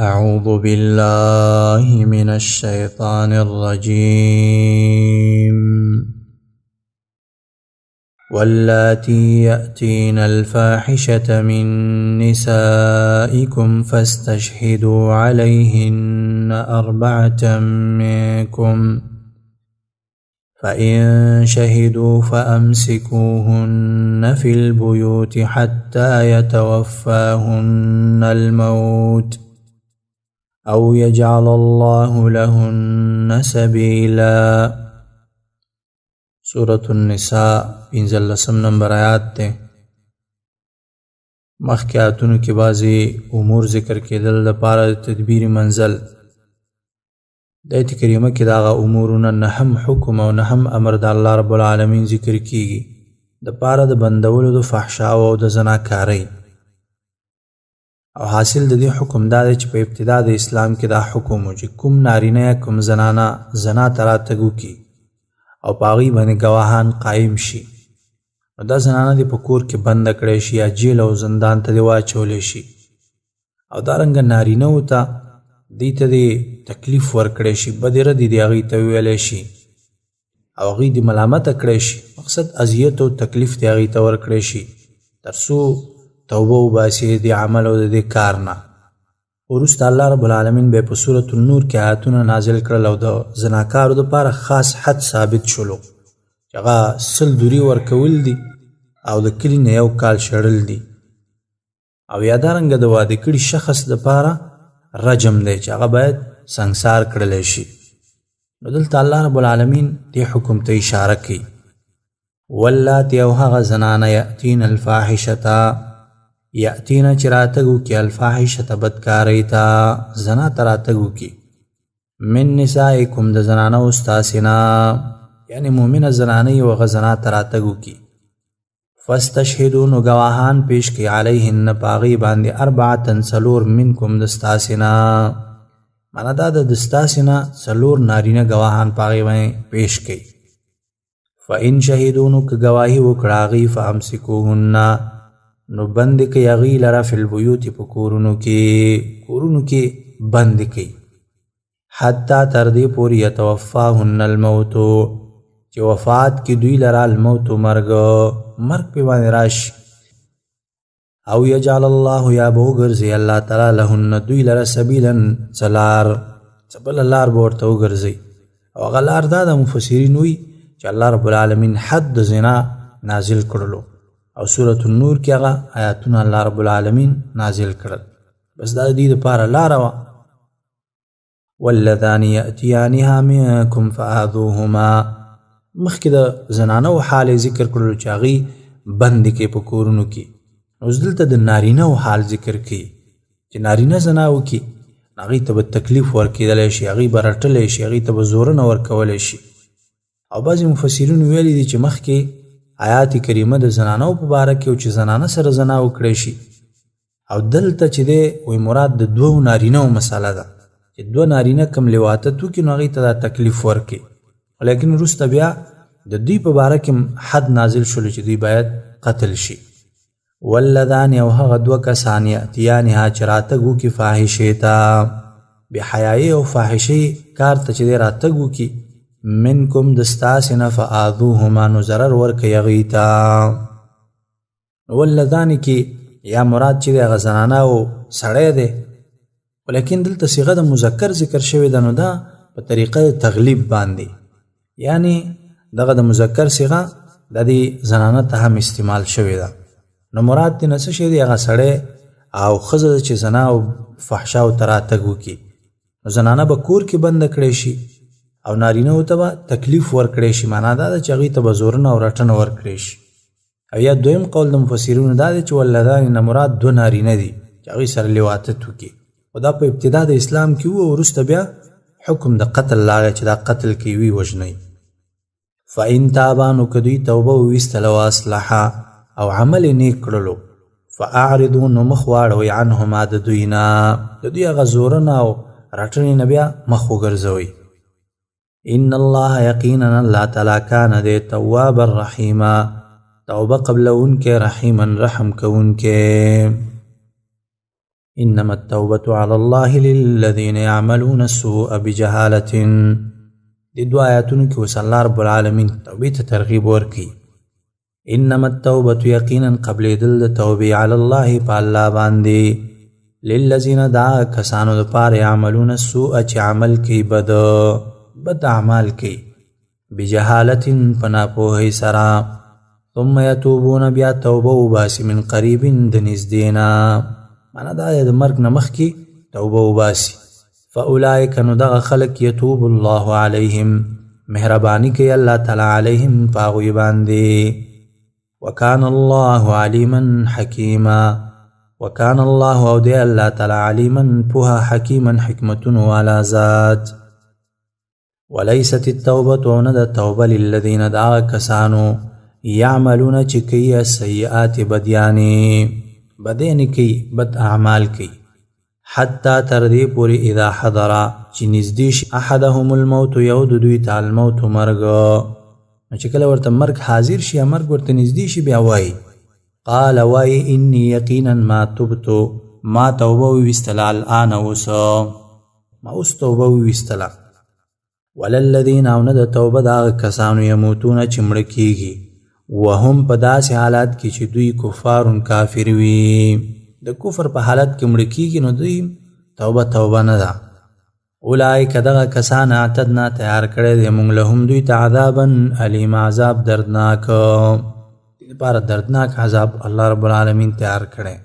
أعوذ بالله من الشيطان الرجيم واللاتي يأتين الفاحشة من نسائكم فاستشهدوا عليهن 4 منكم فإن شهدوا فأمسكوهن في البيوت حتى يتوفاهن الموت أو يجعل الله لهن سبيلا. سورة النساء 15 نمبر آیات تے. مخکې آیاتونو کې بعضی امور ذکر کېدل دپاره تدبیر منزل. د آیت کریمه کې دغه امورونه نهم حکم او نهم امر د الله رب العالمین ذکر کیږي دپاره د بندولو د فحشاو او د زناکارۍ. او حاصل د دې حکم دا دی چې په ابتدا د اسلام کې دا حکم و چې کوم نارینه یا کوم زنانه زنا ته راتګ وکړي او په هغوی باندې ګواهان قایم شي، نو دا زنانه دې په کور کې بنده کړی شي یا جیل او زندان ته دې واچولی شي. او دارنګه نارینهو ته دوی ته دې تکلیف ورکړی شي، بدې ردې دې هغوی ته وویلی شي او هغوی دې ملامته کړی شي. مقصد اذیت او تکلیف دې هغوی ته ورکړی شي تر څو توبه وباسي د عمل او د دې کار نه. وروسته الله رب العالمین به په سورة النور کې آیاتونه نازل کړل او د زناکارو دپاره خاص حد ثابت شولو چې هغه 100 دوري ورکول دي او د کلي نه 1 کال شړل دي. او یا دارنګه د واده کړي شخص دپاره رجم دی چې هغه باید سنګسار کړلی شي. نو دلته الله رب العالمین دې حکم ته اشاره کوي. واللاتی او هغه زنانه یأتین الفاحشته یأتینا چې راتګ وکړي الفاحشة بدکارۍ ته، زنا ته راتګ وکړي من نسائکم د زنانو ستاسې نه، یعنې مؤمنه زنانۍ او هغه زنا ته راتګ وکړي. فاستشهدوا نو ګواهان پیش کړي علیهن په هغې باندې 4 څلور منکم د ستاسې نه، معنا دا د ستاسې نه 4 نارینه ګواهان په هغې باندې پیش کړي. فإن شهدوا نو که ګواهي وکړه هغې فامسکوهن نو بند کئی اغی لرا فی البیوت پا کورونو کی بند کئی حتی تردی پوری یتوفاہن الموتو چی وفات کی دوی لرا الموتو مرگ پی بانی راش. او یجعل اللہ یا بوگرزی اللہ تعالی لہن دوی لرا سبیلا سلار سبل لار بورتو گرزی. او غلار دادا مفسرین وی چی اللہ رب العالمین حد زنا نازل کرلو او سورة النور کې هغه آیاتونه الله رب العالمین نازل کړل. بس دا د دې دپاره لاره وه. واللذان یأتیانها منکم فآذوهما، مخکې د زنانو حال ذکر کړلو چې هغوی بندې کوي په کورونو کې. اوس دلته د نارینهو حال ذکر کوي چې نارینه زنا وکړي هغوی ته به تکلیف ورکېدلی شي، هغوی به رټلی شي، هغوی ته به زورونه ورکولی شي. او بعضې مفسرینو ویلي دي چې مخکې آیات کریمه د زنانو په باره کې او چې زنانه سره زنا وکړی شي، او دلته چې دی وی مراد د 2 نارینهو مسله ده چې 2 نارینه کم لواطت وکړي نو هغوی ته دا تکلیف ورکړي. لیکن وروسته بیا د دوی په باره کې حد نازل شولو چې دوی باید قتل شي. واللذان او هغه 2 کسان یأتیانها چې راتګ وکړي فاحشې ته، بحیایي او فاحشې کار ته چې دی راتګ وکړي منکم دستاسنا فآذوهما نو ضرر ورکړي هغوی ته. واللذان کې یا مراد چې دی هغه زنانه او سړی دی، ولیکن دلته صیغه د مذکر ذکر شوې ده نو دا په طریقه تغلیب باندې، یعنی دغه د مذکر صیغه د دې زنانه ته هم استعمال شوې ده. نو مراد دې نه څه شی دی هغه سړی او ښځه چې زنا او فحشاو ته راتګ وکړي نو زنانه به کور کې بنده کړی شي او نارینهو ته به تکلیف ورکړی شي. معنا دا ده چې هغوی ته به زورونه او رټنه ورکړی شي. او یا دویم قول د مفسرینو دا دی چې واللذان نه مراد 2 نارینه دي چې هغوی سره لواطت وکړي. خو دا په ابتدا د اسلام کې و او وروسته بیا حکم د قتل راغی چې دا قتل کې وي وژنئ. فإن تابا نو که دوی توبه وویستله واصلحا او عمل یې نیک کړلو فاعرضوا نو مخ واړوئ عنهما د دوی نه، د دوی هغه زورونه او رټنې نه بیا مخ وګرځوئ. ان الله یقینا الله تعالی کان دے تواب الرحیم، توبه قبل ان کے رحیما رحم کو ان کے. انما التوبة على الله للذين يعملون السوء بجهالة. دي دو آیاتونو کې وس الله رب العالمین توبې ته ترغیب ورکي. انما التوبة یقینا قبل دل توبې على الله په الله باندې للذین دا کسانو دپاره يعملون السوء چې عمل کوي بد اعمال کوي بجهالة په ناپوهۍ سره ثم يتوبون بیا توبه وباسي من قریب د نږدې نه معنا دا د مرګ نه مخکې توبه وباسي فاولئک نو دغه خلک یتوب الله علیهم مهرباني کوي الله تعالی علیهم په هغوی باندې وکان الله علیما حکیما وکان الله او دی الله تعالی علیما پوها حکیما حکمتون والا ذات وليست التوبة وندا التوبة للذين دعا كسانو يعملون چکی السیئات بدیانی کی بد اعمال کی حتی تردی پوری اذا حضر چی نزدیش احدهم الموت یود دوی تا الموت مرگ چکل ورطا مرگ حاضر شی مرگ ورطا نزدیش بیاوائی قال وائی انی یقینا ما تبتو ما توبوی وستلا الان وسا ما اس توبوی وستلا وللذین او ند توبه دا کسانو یموتون چی مڑکیگی وهم په داسې حالات کې چې دوی کفارون کافر وي د کفر په حالت کې مړه کېږي نو دوی توبه نه ده اولئک دغه کسان اعتدنا تیار کړی دی موږ لهم دوی ته عذابا علیم عذاب دردناک دپاره دردناک عذاب الله رب العالمین تیار کړی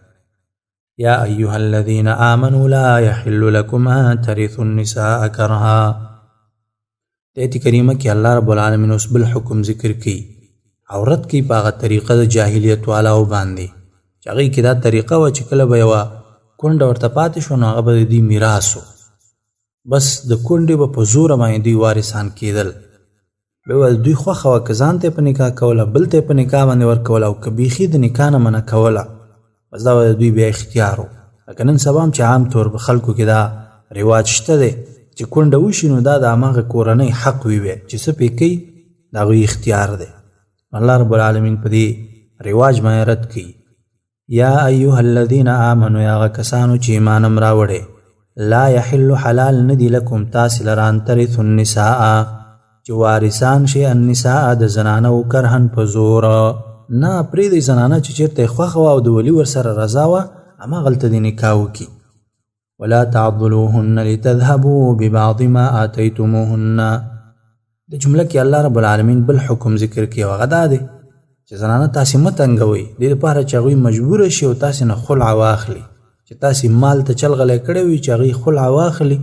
یا ایها الذین آمنوا لا یحل لکم ان ترثوا النساء کرها ایت کریمه کې الله رب العالمین اوس بل حکم ذکر کی عورت کی پاغه طریقه د جاهلیت والاو باندې چې هغې کې دا طریقه وه چې کله به یوه کونډه ورته پاتې شوه نو هغه به د دوی میراث بس د کونډې به په زوره باندې دوی وارثان کېدل بیا به دوی خوښه وه که ځان ته یې په نکاح کوله بل ته یې په نکاح باندې ورکوله او که بیخي د نکاح نه منع کوله بس دا به د دوی بیا اختیار و لکه نن سبا هم چې عام طور په خلکو کې دا رواج شته دی چې کونډه وشي نو دا د هماغه کورنۍ حق وي چې څه پې کوي د هغوی اختیار دی الله رب العالمین په دې رواج باندې رد کوي یا ایها الذین آمنوا یا کسانو چې ایمان هم راوړی لا یحل حلال ندی لکم تاسې لره ان ترثوا النساء چې وارثان شي النساء د زنانو کرهن په زور نه پرېږدئ زنانه چې چېرته یې خوښه وه او د ولي ورسره رضا وه هماغلته دې نکاح وکړي ولا تعضلوهن لتذهبوا ببعض ما آتیتموهن د جمله کې الله رب العالمین بل حکم ذکر کوي او هغه دا دی چې زنانه تاسې مه تنګوئ دې دپاره چې هغوی مجبوره شي او تاسې نه خلع واخلي چې تاسې مال ته چلغلی کړی وي چې هغوی خلع واخلي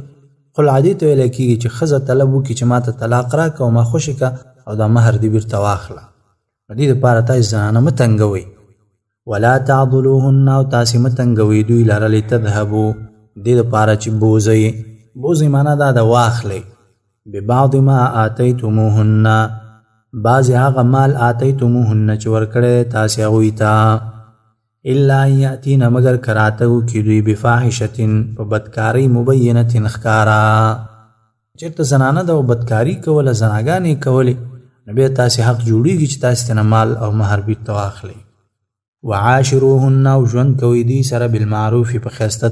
خلع دې ته ویلی کېږي چې ښځه طلب وکړي چې ما ته طلاق راکړه او ما خوشې کړه او دا مهر دې بیرته واخله نو دې دپاره تاسې زنانه مه تنګوئ ولا تعضلوهن او تاسې مه تنګوئ دوی لره لتذهبو دې دپاره چې بوزئ معنا دا د واخلئ ببعض ما آتیتموهن بعض هغه مال آتیتموهن چې ورکړی تاسې هغوی ته الا ان یأتین مگر کراته وکړي دوی بفاحشة په بدکارۍ مبینة ښکاره چېرته زنانه ده او بدکاري کوله زناګانې کولې نو بیا تاسې حق جوړېږي چې تاسې ترنه مال او مهر بیرته واخلئ وعاشروهن او ژوند کوئ دوی سره بالمعروف په ښایسته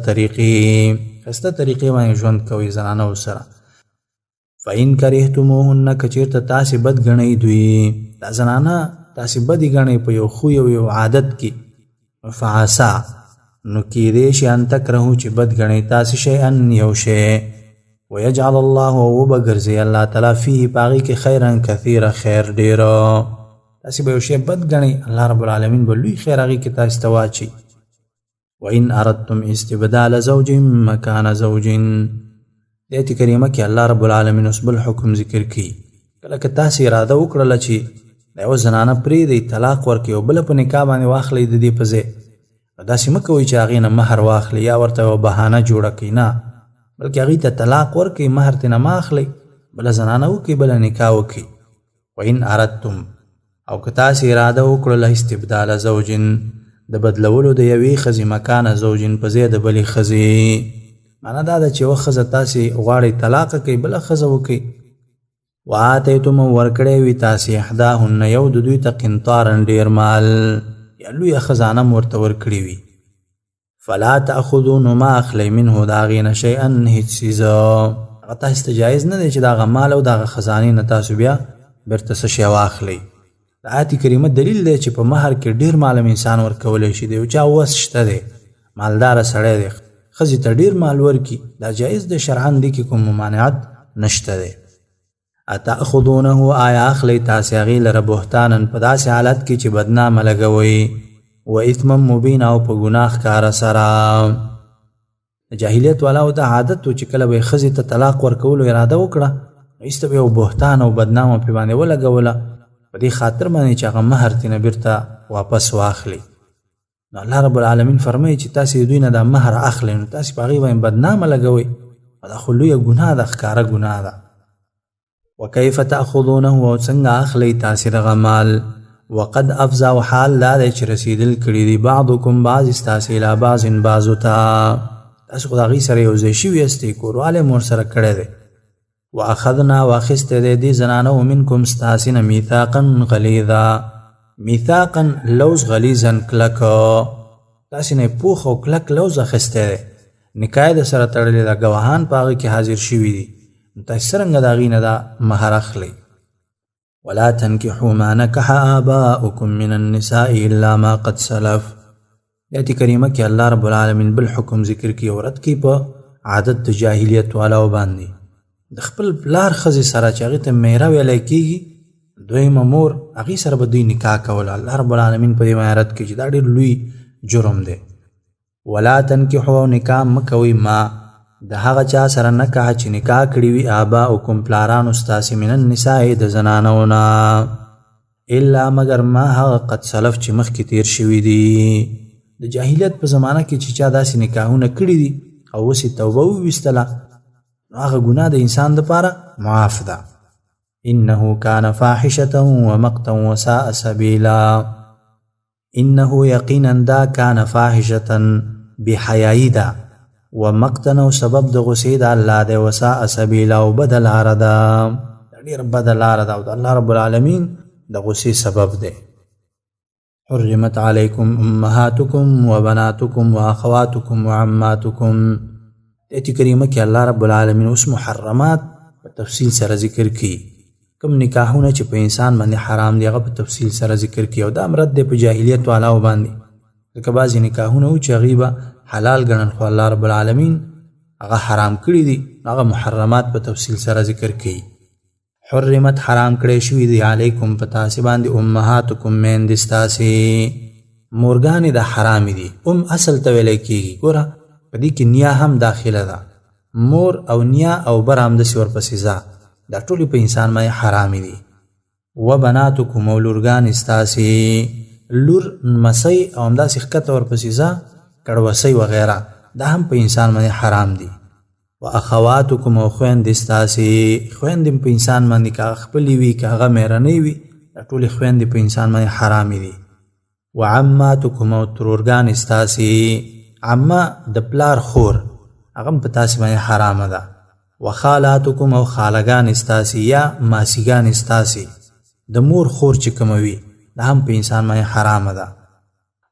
طریقې باندې ژوند کوئ زنانو سره فإن کرهتموهن که چېرته تاسې بد ګڼئ دوی دا زنانه تاسې بدې ګڼئ په یو خوی او یو عادت کې فعسا نو کېدی شي ان تکرهو چې بد ګڼئ تاسې شیئا یو شی ویجعل الله او وبګرځي الله تعالی فيه په هغې کې خیرا کثیره خیر ډېره تاسې به یو شی بد ګڼئ الله رب العالمین به لوی خیر هغې کې تاسې ته واچي وإن أردتم استبدال زوج مکان زوج ایت کریمه کې الله رب العالمین اوس بل حکم ذکر کوي کله که تاسې اراده وکړله چې د یوه زنانه پرېږدئ طلاق ورکړئ او بله په نکاح باندې واخلئ د دې په ځای داسې مه کوئ چې هغې نه مهر واخلئ یا ورته یوه بهانه جوړه کړئ نه بلکې هغې ته طلاق ورکړئ مهر ترې نه مه اخلئ بله زنانه وکړئ بله نکاح وکړئ وإن أردتم او که تاسې اراده وکړله استبدال زوج د بدلولو د یوې ښځې مکانه زوج په ځای د بلې ښځې معنا دا ده چې یوه ښځه تاسې غواړئ طلاقه کوئ بله ښځه وکړئ وآتیتم ورکړی وي تاسې احداهن یو د دوی ته قنطارا ډېر مال یا لویه خزانه م ورته ورکړې وي فلا تأخذوا ما اخلی منه داغین شیئا هیڅ څیز هغه تاسو ته جایز نه دی چې دغه مال او دغه خزانې نه تاسو بیا بیرته څه شی واخلئ. د آیت کریمه دلیل دی چې په مهر کې ډیر مال انسان ورکولی شي. د یو چا وس شته دی، مالداره سړی دی، ښځې ته ډیر مال ورکي، دا جایز دی شرعاً، دی کې کوم ممانعت نشته دی. اتأخذونه آیا اخلی تاسې هغې لره بهتانا په داسې حالت کې چې بدنامه لګوئ و اثما مبینا او په ګناه ښکاره سره. د جاهلیت والاو دا عادت و چې کله به یې ښځې ته طلاق ورکولو اراده وکړه ایسته به یو بهتان او بدنامه پې باندې ولګوله په دې خاطر باندې چې هغه مهر ترېنه بیرته واپس واخلي. نو الله رب العالمین فرمایي چې تاسې د دوی نه دا مهر اخلئ نو تاسې په هغې باندې بدنامه لګوئ، دا خو لویه ګناه ده، ښکاره ګناه ده. وکیف تأخذونه او څنګه اخلئ تاسې دغه مال وقد افضا او حال دا دی چې رسیدل کړي دي بعضکم بعض ستاسې الی بعض بعضو ته، تاسو خو د هغې سره یو ځای شوي یاستئ، کوروالی مو ورسره کړی دی. واخذنا واخیستی دی دې زنانو منکم ستاسې نه میثاقا غلیظا، میثاقا لوز غلیظا کلک، تاسې نه یې پوخ او کلک لوز اخیستی دی، نکاح یې درسره تړلې ده، ګواهان په هغې کې حاضر شوي دي، نو تاسې څرنګه د هغې نه دا مهر اخلئ. ولا تنكحوا ما نكح آباؤكم من النساء الا ما قد سلف. آیت کریمه کې الله رب العالمین بل حکم ذکر کی او رد کی په عادت د جاهلیت والاو باندې. د خپل پلار ښځې سره چې هغې ته میره ویلی کېږي، دویمه مور، هغې سره به دوی نکاح کول. الله رب العالمین په دې باندې رد کوي چې دا ډېر لوی جرم دی. ولا تنکحوا او نکاح مه کوئ ما د هغه چا سره نکاح چې نکاح کړي وي آباؤکم پلارانو ستاسې من النساء د زنانو نه الا مگر ما هغه قد سلف چې مخکې تیر شوي دي. د جاهلیت په زمانه کې چې چا داسې نکاحونه کړي دي او اوس یې توبه وویستله نو هغه ګناه د انسان دپاره معاف ده. انه کان فاحشة ومقتا وساء سبیلا. انه یقینا دا کان فاحشة بحیایي ده ومقتا او سبب د غصې د الله دی، وساء سبیلا او بده لاره ده، ډېره بده لاره ده او د الله رب العالمین د غصې سبب دی. حرمت علیکم امهاتکم وبناتکم واخواتکم وعماتکم. آیت کریمه کې الله رب العالمین اوس محرمات په تفصیل سره ذکر کی. کوم نکاحونه چې په انسان باندې حرام دی هغه په تفصیل سره ذکر کی او دا مرد دی په جاهلیت والاو باندې. ځکه بعضې نکاحونه و چې هغې به حلال ګڼل خو الله رب العالمین هغه حرام کړي دي، هغه محرمات په تفصیل سره ذکر کی. حرمت حرام کړی شوي دي علیکم په تاسې باندې امهاتکم میندې ستاسې، مورګانې د حرامې دي. اصل ته ویلی کېږي. ګوره په دې کې نیا هم داخله ده، مور او نیا او بر همداسې ورپسې ځه، دا ټولې په انسان باندې حرامې دي. و بناتکم او لورګانې ستاسې، لور مسۍ او همداسې ښکته ورپسې ځه کړوسۍ وغیره، دا هم په انسان باندې حرام دي. و اخواتکم او خویندې ستاسې، خویندې په انسان باندې که هغه خپلې وي که هغه میرنۍ وي، دا ټولې خویندې په انسان باندې حرامې دي. و عماتکم او ترورګانې ستاسې، عمه د پلار خور هغه هم په تاسې باندې حرامه ده. و خالاتکم او خالګانې ستاسې یا ماسیګانې ستاسې، د مور خور چې کومه وي دا هم په انسان باندې حرامه ده.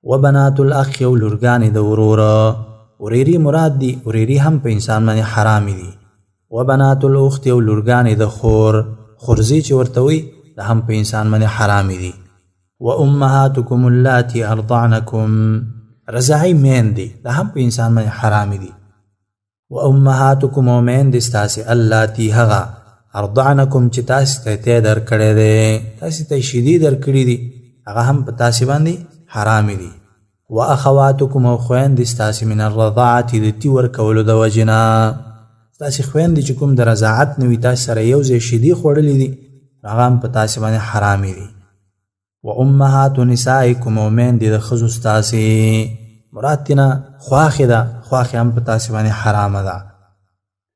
و بنات الاخ او لورګانې د وروره، وریری مراد دي، وریری هم په انسان باندې حرامې دي. و بنات الاخت او لورګانې د خور، خورزی چې ورته وي دا هم په انسان باندې حرامې دي. و امهاتکم اللاتی ارضعنکم، رضاعی میندې دا هم په انسان باندې حرامې دي. و امهاتکم او میندې ستاسې اللاتی هغه ارضعنکم چې تاسې ته تی درکړی دی، تاسې ته شیدې درکړي دي، هغه هم په تاسې باندې حرامې دي. و اخواتکم او خویندې ستاسې من الرضاعت د تی ورکولو د وجې نه، ستاسې خویندې چې کوم د رضاعت نه وي تاسې سره یو ځای شیدې خوړلې دي هغه هم په تاسې باندې حرامې دي. و امهات نسائکم او میندې د ښځو ستاسې، مراد تېنه خواښې ده، خواښې هم په تاسې باندې حرامه ده.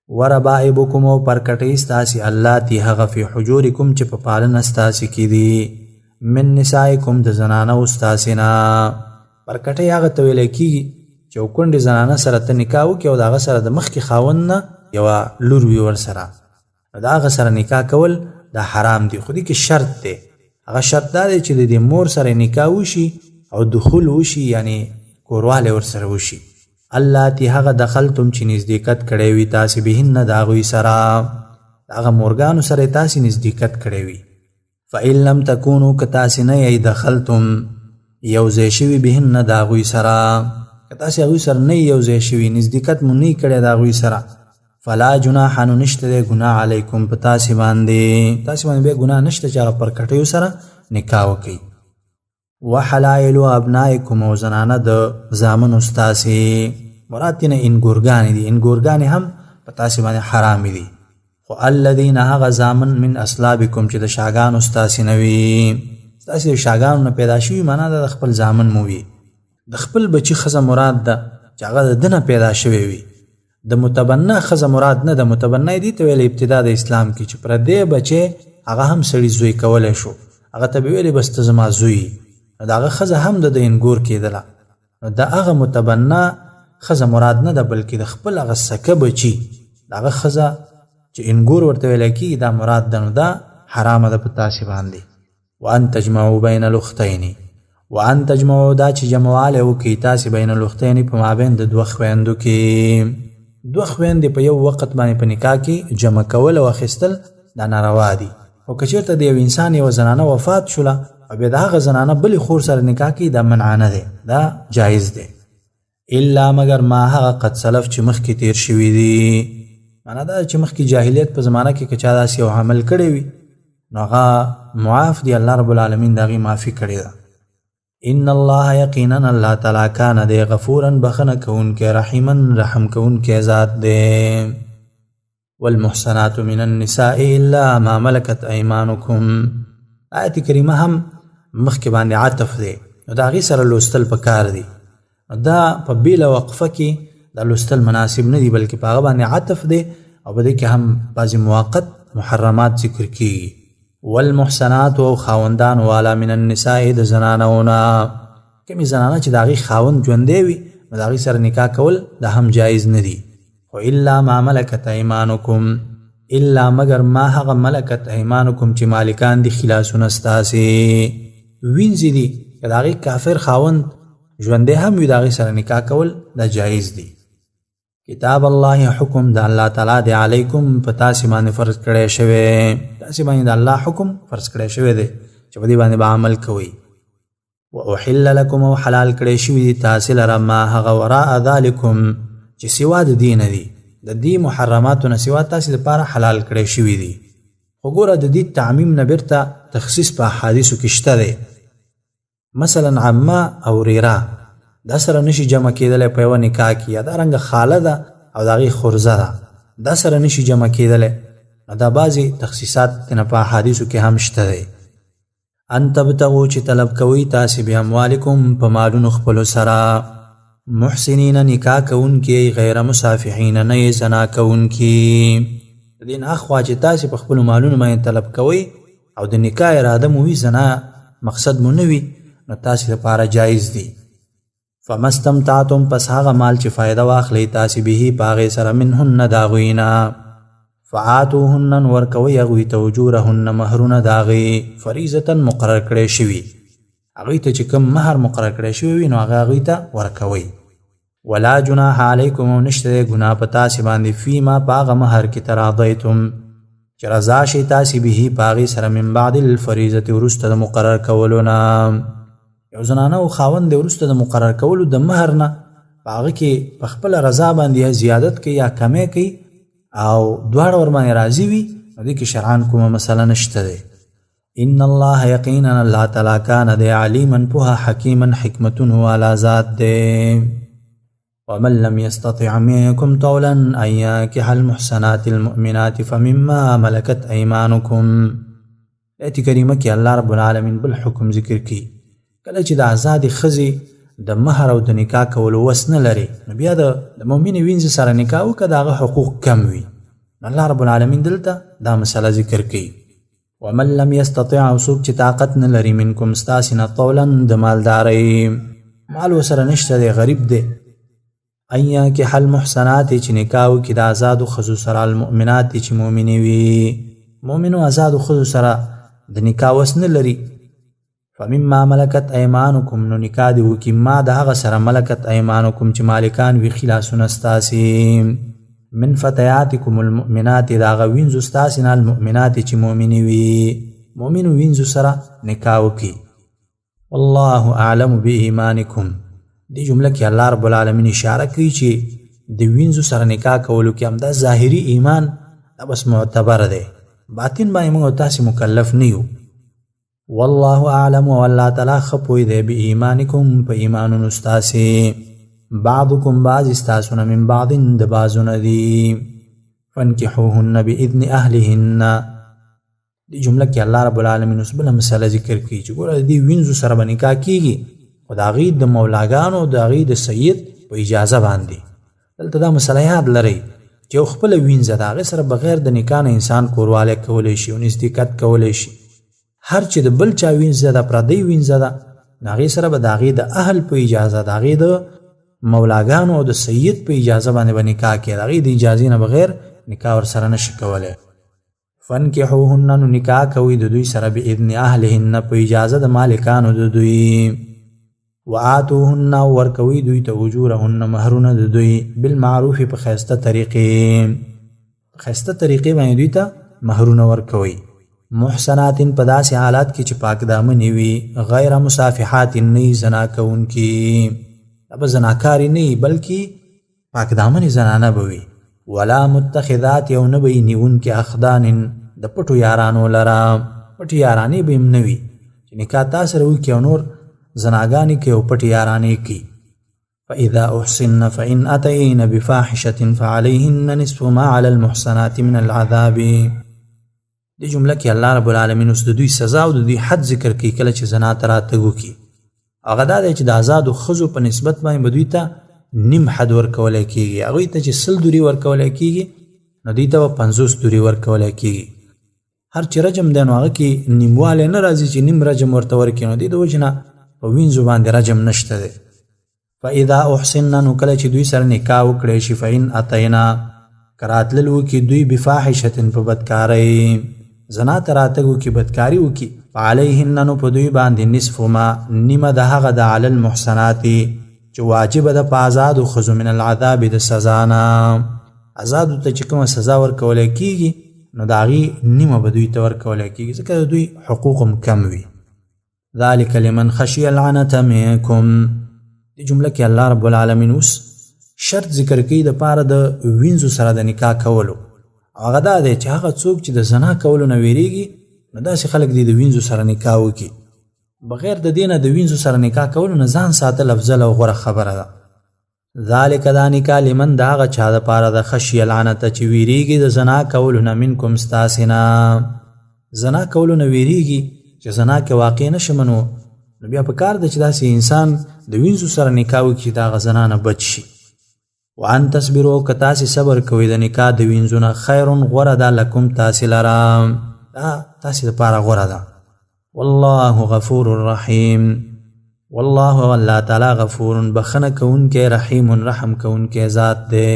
و ربائبکم او پرکټۍ ستاسې اللاتی هغه فی حجورکم چې په پالنه ستاسې کې دي، من نسائکم د زنانو ستاسې نه. پرکټۍ هغه ته ویلی کېږي چې یو کونډې زنانه سره ته نکاح وکړې او د هغه سره د مخکې خاوند نه یوه لور وي ورسره، نو د هغه سره نکاح کول دا حرام دي. خو دې کې شرط دی، هغه شرط دا دی چې د دې مور سره نکاح وشي او دخول وشي، یعنی کوروالی ورسره وشي. اللاتی هغه دخلتم چې نزدېکت کړی وي تاسې بهن د هغوی سره هغه مورګانو سره تاسې نزدېکت کړی وي فإن لم تکونو که تاسې نه یی دخلتم یوځای شوي بهن د هغوی سره که تاسې هغوی سره نه یوځای شوي نزدېکت مو نه کړی د هغوی سره فلا جناح نو نشته دی ګناه علیکم په تاسې باندې بیا ګناه نشته چې هغه پر کټیو سره نکاح وکړي وحلائل ابنائکم او زنانه د زامنو ستاسې مراد تېنه انګورګانې دي انګورګانې هم په تاسې باندې حرامې دي خو الذین هغه زامن من اصلابکم چې د شاګانو ستاسې نه وي ستاسې د شاګانو نه پیدا شوي معنا د خپل زامن مو وي د خپل بچي ښځه مراد ده چې هغه د ده نه پیدا شوی وي د متبنه ښځه مراد نه د متبنه دي ته ویل ابتدا د اسلام کې چې پردی بچی هغه هم سړي زوی کولی شو هغه ته به ویلې بس ته زما زوی نو د هغه ښځه هم د انګور کېدله نو د هغه متبنه ښځه مراد نه ده بلکې د خپل هغه سکه بچي د هغه ښځه چې انګور ورته ویلی کېږي دا مراد ده نو دا حرامه ده په تاسې باندې وان تجمعوا بین الاختین وان تجمعوا دا چې جمعوالی وکړي تاسې بین الاختین په مابین د دوه خویندو کې دوه خویندې په یو وخت باندې په نکاح کې جمع کول او اخیستل دا ناروا دي او که چېرته د یو انسان یوه زنانه وفات شوله او بیا د هغه زنانه بلې خور سره نکاح کوي دا منعانه دی دا جایز دی الا مگر ما هغه قد سلف چې مخکې تیر شوي دي معنا دا چې مخکې جاهلیت په زمانه کې که چا داسې یو عمل کړی وي نو هغه معاف دی الله رب العالمین د هغې معافي کړې ده ان الله یقینا الله تعالی کان دی غفورا بخنه کوونکی رحیما رحم کوونکی ذات دی والمحسنات من النساء الا ما ملكت ايمانكم آیت کریمه هم مخکې باندې عطف دی نو د هغې سره لوستل پکار دی دا په بیله وقفه کې دا لوستل مناسب نه دی بلکې په هغه باندې عطف دی او په دې کې هم بعضې موقت محرمات ذکر کیږي والمحسنات او خاوندان والا من النساء د زنانونه کومې زنانه چې د هغې خاوند ژوندی وي نو د هغې سره نکاح کول دا هم جایز نه دي خو الا ما ملکت ایمانکم الا مگر ما هغه ملکت ایمانکم چې مالکان دي خلاصونه ستاسې وینځې دي که د هغې کافر خاوند ژوندی هم وي د هغې سره نکاح کول دا جایز دي کتاب الله حکم د الله تعالی دی علیکم په تاسې باندې فرض کړی شوی تاسې باندې د الله حکم فرض کړی شوی دی چې په دې باندې به عمل کوئ واحل لکم او حلال کړی شوي دي تاسې لره ما هغه وراء ذلکم چې سوا د دې نه دي د دې محرماتو نه سوا تاسې دپاره حلال کړی شوي دي خو ګوره د دې تعمیم نه بیرته تخصیص په احادیثو کې شته دی مثلا عمه او ریره دا سره نشي جمع کېدلی په یوه نکاح کې یا دا رنګه خاله ده او د هغې خورزه ده دا سره نشي جمع کېدلی نو دا بعضې تخصیصات تېنه په احادیثو کې هم شته دی ان تبتغو چې طلب کوئ تاسې باموالکم په مالونو خپلو سره محسنین نکاح کوونکي غیر مسافحین نه یې زنا کوونکي د دې نه اخوا چې تاسې په خپلو مالونو باندې طلب کوئ او د نکاح اراده مو وي زنا مقصد مو نه وي نو تاسې لپاره جایز دی فما استمتعتم پس هغه مال چې فایده واخلئ تاسې به په هغې سره منهن د هغوی نه فآتوهن ورکوئ هغوی ته اجورهن مهرونه د هغې فریضة مقرر کړی شوي هغوی ته چې کوم مهر مقرر کړی شوی وي نو هغه هغوی ته ورکوئ ولا جناح علیکم او نشته دی ګناه په تاسې باندې فیما په هغه مهر کې تراضیتم چې رضا شئ تاسې به په هغې سره من بعد الفریضة وروسته د مقرر کولو نه یو زنانه او خاوند دی وروسته د مقرر کولو د مهر نه په هغه کې په خپله رضا باندې یا زیادت کوي یا کمی کوي او دواړه ورباندې راضي وي نو دې کې شرعاً کومه مسله نشته دی ان الله یقینا الله تعالی کان دی علیما پوهه حکیما حکمتون والا ذات دی ومن لم يستطع منكم طولا ان ينكح المحسنات المؤمنات فمما ملكت ايمانكم ایت کریمه کې الله رب العالمین بل حکم ذکر کی کله چې د آزادې ښځې د مهر او د نکاح کولو وس نه لري نو بیا د مؤمنې وینځې سره نکاح وکړه د هغه حقوق کم وي نو الله رب العالمین دلته دا مسله ذکر کوي ومن لم يستطع او څوک چې طاقت نه لري منکم ستاسې نه طولا د مالدارۍ مال ورسره نشته دی غریب دی ان ينكح المحسنات چې نکاح وکړي د آزادو ښځو سره المؤمنات چې مؤمنې وي مؤمنو آزادو ښځو سره د نکاح وس نه لري فمما ملکت ایمانکم نو نکاح دی وکي ما د هغه سره ملکت ایمانکم چې مالکان وي خلاصونه ستاسې من فتياتکم المؤمنات د هغه وینځو ستاسې نه المؤمنات چې مؤمنې وي مؤمنو وینځو سره نکاح وکي والله اعلم بإيمانکم دی جمله کې الله رب العالمین اشاره کوي چې د وینځو سره نکاح کولو کې هم دا ظاهري ایمان دا بس معتبر دی باطن باندې موږ تاسې مکلف نه یو والله اعلم والله تعالی خپوی دی بإيمانکم په ایمانونو ستاسې بعضکم بعض ستاسونه من بعض د بعضونه دي فانکحوهن بإذن اهلهن دی جمله کې الله رب العالمین اوس بله مسله ذکر کوي چې ګوره د دې وینځو سره به نکاح کېږي خو د هغې د مولاګانو د هغې د سید په اجازه باندې دلته دا مسله یاد لرئ چې یو خپله وینځه د هغې سره بغیر د نکاح نه انسان کوروالی کولی شي او نزدېکت کولی شي هر چې د بل چا وینځه ده پردۍ وینځه ده د هغې سره به د هغې د اهل په اجازه د هغې د مولاګانو او د سید په اجازه باندې به نکاح کوي د هغې د اجازې نه بغیر نکاح ورسره نشي کولی فانکحوهن نو نکاح کوي د دوی سره باذن اهلهن په اجازه د مالکانو د دوی وآتوهن ورکوي دوی ته اجورهن مهرونه د دوی بالمعروف په ښایسته طریقې باندې دوی ته مهرونه ورکوي محسنات په داسې حالات کې چې پاک دامنې وي غیر مصافحات نه زنا کوونکي به زناکارې نه وي بلکې پاک دامنې زنانه به وي ولا متخذات یو نه به یې نیونکې اخدان د پټو یارانو لره پټې یارانې به هم نه وي چې نکاح تا سره وکړي او نور زناګانې کوي او پټې یارانې کوي فإذا أحسن فإن أتين بفاحشة فعليهن نصف ما على المحصنات من العذاب دی جمله کې الله رب العالمین اوس د دوی سزا او د دوی حد ذکر کوي کله چې زنا ته راتګ وکړي هغه دا دی چې د آزادو ښځو په نسبت باندې به دوی ته نیم حد ورکولی کېږي هغوی ته چې 100 دورې ورکولی کېږي نو دوی ته به 50 دورې ورکولی کېږي هر چې رجم دی نو هغه کې نیموالی نه راځي چې نیم رجم ورته ورکړي نو دې د وجې نه په وینځو باندې رجم نشته دی فاذا احسننا نو کله چې دوی سره نکاح وکړی شي فإن أتینا که راتلل وکړي دوی بفاحشة په بدکارۍ زنا ته راتګ وکړي بدکاري وکړي فعلیهن نو په دوی باندې نصف ما نیمه د هغه د علی المحسنات چې واجبه ده په آزادو ښځو من العذاب د سزا نه آزادو ته چې کومه سزا ورکولی کېږي نو د هغې نیمه به دوی ته ورکولی کېږي ځکه د دوی حقوق هم کم وي ذلک لمن خشی العنة منکم دې جمله کې الله رب العالمین اوس شرط ذکر کوي د پاره د وینځو سره د نکاح کولو هغه دا دی چې هغه څوک چې د زنا کولو نه ویریږي نو داسې خلک دي د وینځو سره نکاح وکړي بغیر د دې نه د وینځو سره نکاح کولو نه ځان ساتل افضل او غوره خبره ده ذلک دا نکاح لمن د هغه چا دپاره د خشي العنته چې ویریږي د زنا کولو نه منکم ستاسې نه زنا کولو نه ویریږي چې زنا کې واقع نه شم نو بیا په کار ده چې داسې انسان د وینځو سره نکاح وکړي چې د هغه زنا نه بچ شي وان تصبروا که تاسې صبر کوئ د نکاح د وینځو نه خیر غوره ده لکم تاسې لره دا تاسې دپاره غوره ده والله غفور رحیم والله والله تعالی غفور بخنه کوونکی رحیم رحم کوونکی ذات دی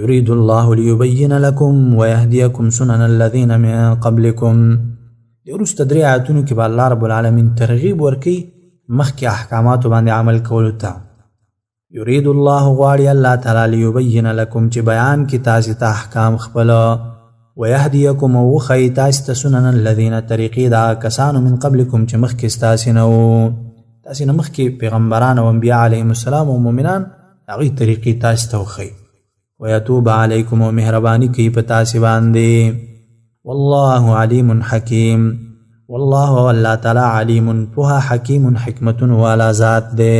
یرید الله لیبین لکم ویهدیکم سنن الذین من قبلکم د وروسته 3 آیاتونو کې به الله رب العالمین ترغیب ورکوي مخکې احکاماتو باندې عمل کولو ته یرید الله غواړي الله تعالی لیبین لکم چې بیان کړي تاسې ته احکام خپله ویهدیکم او وښیي تاسې ته سنن الذین طریقې د هغه کسانو من قبلکم چې مخکې ستاسې نه وو تاسې نه مخکې پیغمبران او انبیا علیهم السلام او مؤمنان هغوی طریقې تاسې ته وښیي ویتوب علیکم او مهرباني کوي په تاسې باندې والله علیم حکیم والله والله تعالی علیم پوهه حکیم حکمتون والا ذات دی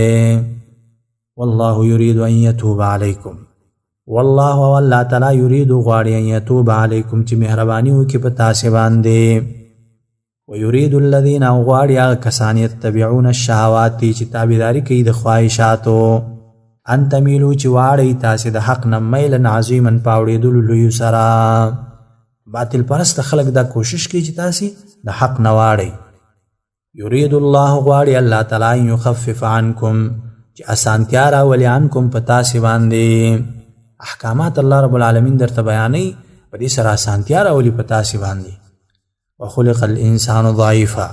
والله یرید ان یتوب علیکم والله والله تعالی یرید غواړي ان یتوب علیکم چې مهرباني وکړي په تاسې باندې ویرید الذین غواړي هغه کسان یتبعون الشهوات چې تابعداري کوي د خواهشاتو ان تمیلو چې واړئ تاسې د حق نه میلا عظیما په اورېدلو لویو سره باطل پرست خلک دا کوشش کوي چې تاسې د حق نه واړئ یرید الله غواړي الله تعالی ان یخفف عنکم چې اسانتیا راولي عنکم په تاسې باندې احکامات الله رب العالمین درته بیانوي په دې سره اسانتیا راولي په تاسې باندې وخلق الانسان ضعیفا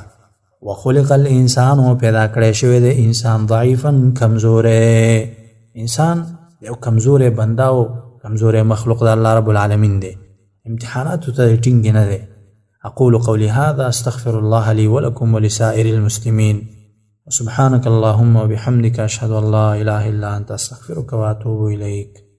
وخلق الانسان او پیدا کړی شوی د انسان ضعیفا کمزوره. انسان یو کمزوره بنده او کمزوره مخلوق د الله رب العالمین دی. امتحانات ته ټینګ نه دی. اقول قولي هذا استغفر الله لي ولكم ولسائر المسلمين سبحانك اللهم وبحمدك اشهد ان لا اله الا انت استغفرك واتوب اليك.